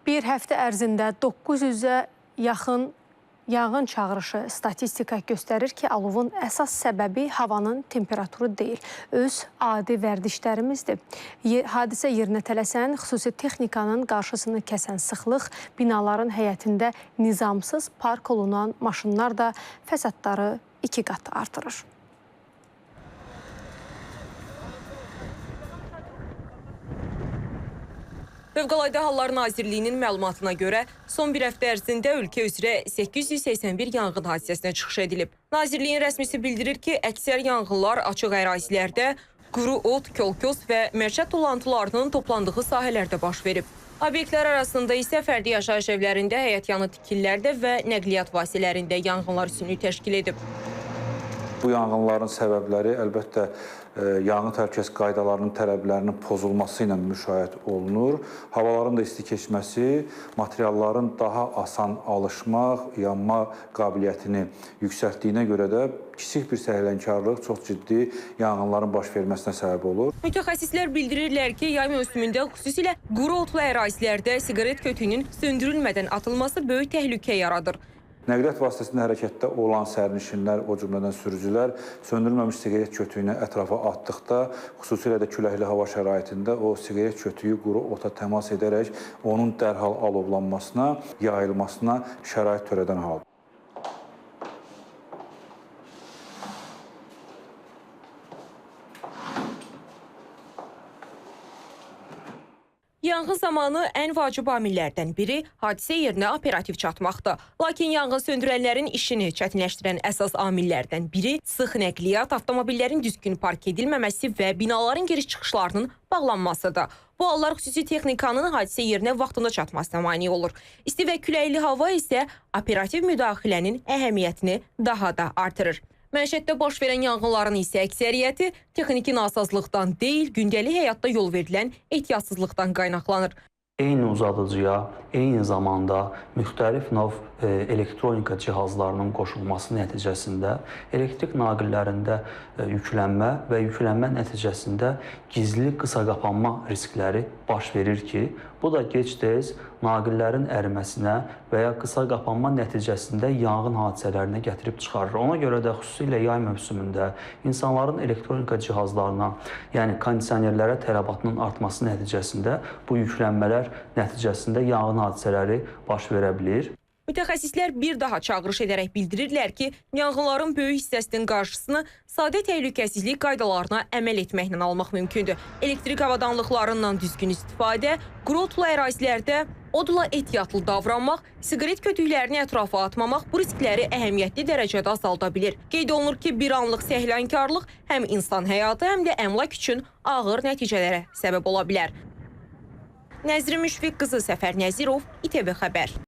Bir həftə ərzində 900-ə yaxın yanğın çağırışı statistika göstərir ki, alovun əsas səbəbi havanın temperaturu deyil, öz adi vərdişlərimizdir. Hadisə yerinə tələsən xüsusi texnikanın qarşısını kəsən sıxlıq, binaların həyətində nizamsız park olunan maşınlar da fəsadları 2 qat artırır. Fövqəladə Hallar Nazirliyinin məlumatına görə, son bir həftə ərzində ölkə üzrə 881 yanğın hadisəsinə çıxış edilib. Nazirliyin rəsmisi bildirir ki, əksər yanğınlar açıq ərazilərdə, quru ot, kolkos və mərcət tullantılarının toplandığı sahələrdə baş verib. Obyektlər arasında isə fərdi yaşayış evlərində, həyətyanı tikililərdə və nəqliyyat vasitələrində yanğınlar üstünlük təşkil edib. Bu yanğınların səbəbləri əlbəttə yanğın təhlükəsizlik qaydalarının tələblərinin pozulması ilə müşahidə olunur. Havaların da isti keçməsi, materialların daha asan alışmaq, yanma qabiliyyətini yüksəltdiyinə görə də kiçik bir səhlənkarlıq çox ciddi yanğınların baş verməsinə səbəb olur. Mütəxəssislər bildirirlər ki, yay mövsümündə xüsusilə quru otlu ərazilərdə siqaret kötüyünün söndürülmədən atılması böyük təhlükə yaradır. Nəqliyyat vasitəsində hərəkətdə olan sərnişinlər, o cümlədən sürücülər söndürülməmiş siqaret kötüyünü ətrafa atdıqda, xüsusilə də küləkli hava şəraitində o siqaret kötüyü quru ota təmas edərək onun dərhal alovlanmasına, yayılmasına şərait törədən haldır. Yanğın zamanı ən vacib amillərdən biri hadisə yerinə operativ çatmaqdır. Lakin yanğın söndürənlərin işini çətinləşdirən əsas amillərdən biri sıx nəqliyyat, avtomobillərin düzgün park edilməməsi və binaların giriş-çıxışlarının bağlanmasıdır. Bu hallar xüsusi texnikanın hadisə yerinə vaxtında çatmasına mane olur. İsti və küləkli hava isə operativ müdaxilənin əhəmiyyətini daha da artırır. Məişətdə baş verən yanğınların isə əksəriyyəti texniki nasazlıqdan deyil, gündəlik həyatda yol verilən ehtiyatsızlıqdan qaynaqlanır. Eyni uzadıcıya, eyni zamanda müxtəlif növ elektronika cihazlarının qoşulması nəticəsində elektrik naqillərində yüklənmə və yüklənmə nəticəsində gizli qısa qapanma riskləri baş verir ki, bu da gec-tez naqillərin əriməsinə və ya qısa qapanma nəticəsində yanğın hadisələrinə gətirib çıxarır. Ona görə də xüsusilə yay mövsümündə insanların elektronika cihazlarına, yəni kondisionerlərə tələbatının artması nəticəsində bu yüklənmələr nəticəsində yanğın hadisələri baş verə bilir. Mütəxəssislər bir daha çağırış edərək bildirirlər ki, yanğınların böyük hissəsinin qarşısını sadə təhlükəsizlik qaydalarına əməl etməklə almaq mümkündür. Elektrik avadanlıqlarından düzgün istifadə, quru otlu ərazilərdə odla ehtiyatlı davranmaq, siqaret kötüklərini ətrafa atmamaq bu riskləri əhəmiyyətli dərəcədə azalda bilir. Qeyd olunur ki, bir anlıq səhlənkarlıq həm insan həyatı, həm də əmlak üçün ağır nəticələrə səbəb ola bilər. Nəzrin Müşfiq qızı, Səfər Nəzirov, İTV Xəbər.